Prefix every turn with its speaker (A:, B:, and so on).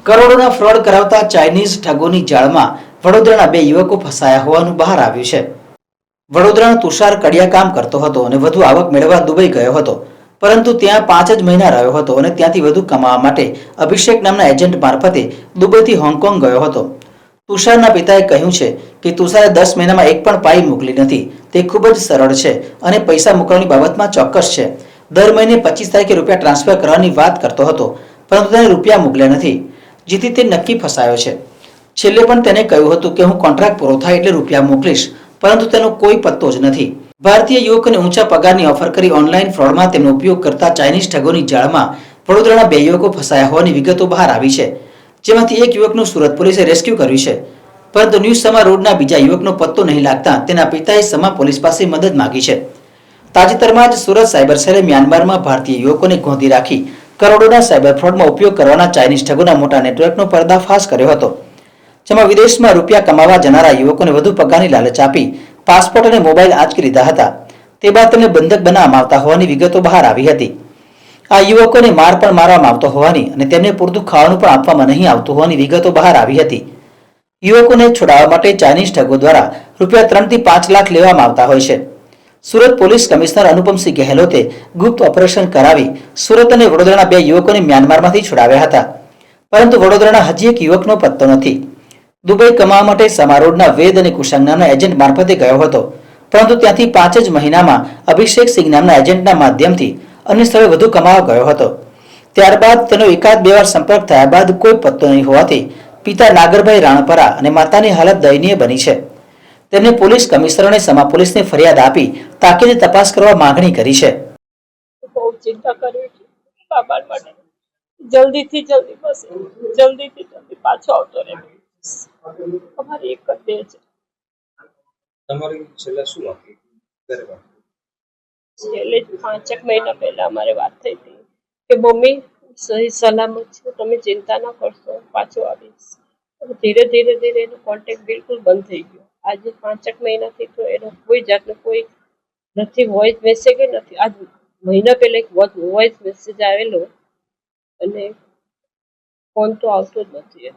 A: કરોડોના ફ્રોડ કરાવતા ચાઇનીઝ ઠગોની જાળમાં વડોદરાના બે યુવકો ફસાયા હોવાનું બહાર આવ્યું છે। વડોદરાનો તુષાર કડિયા કામ કરતો હતો અને વધુ આવક મેળવવા દુબઈ ગયો હતો, પરંતુ ત્યાં 5 જ મહિના રહ્યો હતો અને ત્યાંથી વધુ કમાવા માટે અભિષેક નામના એજન્ટ મારફતે દુબઈથી હોંગકોંગ ગયો હતો। તુષારના પિતાએ કહ્યું છે કે તુષારે 10 મહિનામાં એક પણ પાઈ મોકલી નથી। તે ખૂબ જ સરળ છે અને પૈસા મોકલવાની બાબતમાં ચોક્કસ છે। દર મહિને 25 તારીખે રૂપિયા ટ્રાન્સફર કરવાની વાત કરતો હતો, પરંતુ તેને રૂપિયા મોકલ્યા નથી, જેથી તે નક્કી ફસાયો છે। છેલ્લે પણ તેને કહ્યું હતું કે હું કોન્ટ્રાક્ટ પૂરો થાય એટલે રૂપિયા મોકલીશ, પરંતુ તેનો કોઈ પત્તો જ નથી। ભારતીય યુવકોને ઊંચા પગારની ઓફર કરી ઓનલાઈન ફ્રોડમાં તેમનો ઉપયોગ કરતા ચાઇનીઝ ઠગોની જાળમાં વડોદરાના બે યુવકો ફસાયા હોવાની વિગતો બહાર આવી છે, જેમાંથી એક યુવકનું સુરત પોલીસે રેસ્ક્યુ કર્યું છે, પરંતુ ન્યૂઝ સમા રોડના બીજા યુવકનો પત્તો નહીં લાગતા તેના પિતાએ સમા પોલીસ પાસે મદદ માંગી છે। તાજેતરમાં જ સુરત સાયબર સેલે મ્યાનમારમાં ભારતીય યુવકોને ગોંધી રાખી કરોડોના સાયબર ફ્રોડમાં ઉપયોગ કરવાના ચાઇનીઝ ઠગોના મોટા નેટવર્કનો પર્દાફાશ કર્યો હતો, જેમાં વિદેશમાં રૂપિયા કમાવા જનારા યુવકોને વધુ પગારની લાલચ આપી પાસપોર્ટ અને મોબાઈલ આંચકી લીધા હતા। તે બાદ તેમને બંધક બનાવવામાં આવતા હોવાની વિગતો બહાર આવી હતી। આ યુવકોને માર પણ મારવામાં આવતો હોવાની અને તેમને પૂરતું ખાવાનું પણ આપવામાં નહીં આવતું હોવાની વિગતો બહાર આવી હતી। યુવકોને છોડાવવા માટે ચાઇનીઝ ઠગો દ્વારા રૂપિયા 3 થી 5 લાખ લેવામાં આવતા હોય છે। સુરત પોલીસ કમિશનર અનુપમસિંહ ગહેલોતે ગુપ્ત ઓપરેશન કરાવી સુરત અને વડોદરાના બે યુવકોને મ્યાનમારમાંથી છોડાવ્યા હતા, પરંતુ વડોદરાના હજી એક યુવકનો પત્તો નથી। દુબઈ કમાવા માટે સમા રોડના વેદ અને કુશાંગ નામના એજન્ટ મારફતે ગયો હતો, પરંતુ ત્યાંથી 5 જ મહિનામાં અભિષેક સિંહ નામના એજન્ટના માધ્યમથી અન્ય સ્થળે વધુ કમાવા ગયો હતો। ત્યારબાદ તેનો એકાદ બે વાર સંપર્ક થયા બાદ કોઈ પત્તો નહીં હોવાથી પિતા નાગરભાઈ રાણપરા અને માતાની હાલત દયનીય બની છે। તેમને પોલીસ કમિશનર અને સમા પોલીસને ફરિયાદ આપી તાકીદે તપાસ કરવા માંગણી કરી છે।
B: બહુ ચિંતા કરવી છે બાબા માટે। જલ્દીથી જલ્દી બસ જલ્દીથી જલ્દી પાછો આવતો રહે। અમારી એક જ દે છે।
C: તમારી છેલ્લા શું આપી ઘરે વાત?
B: છેલ્લે 5 મહિના પહેલા અમારે વાત થઈ હતી કે મમ્મી સહી સલામત છે, તમે ચિંતા ના કરશો, પાછો આવીશ। ધીરે ધીરે ધીરે એનો કોન્ટેક્ટ બિલકુલ બંધ થઈ ગયો। આજે 5 મહિનાથી તો એનો કોઈ જાતનો કોઈ નથી, વોઇસ મેસેજ નથી। આજ મહિના પહેલા એક વોઇસ મેસેજ આવેલો અને ફોન તો આવતો જ નથી।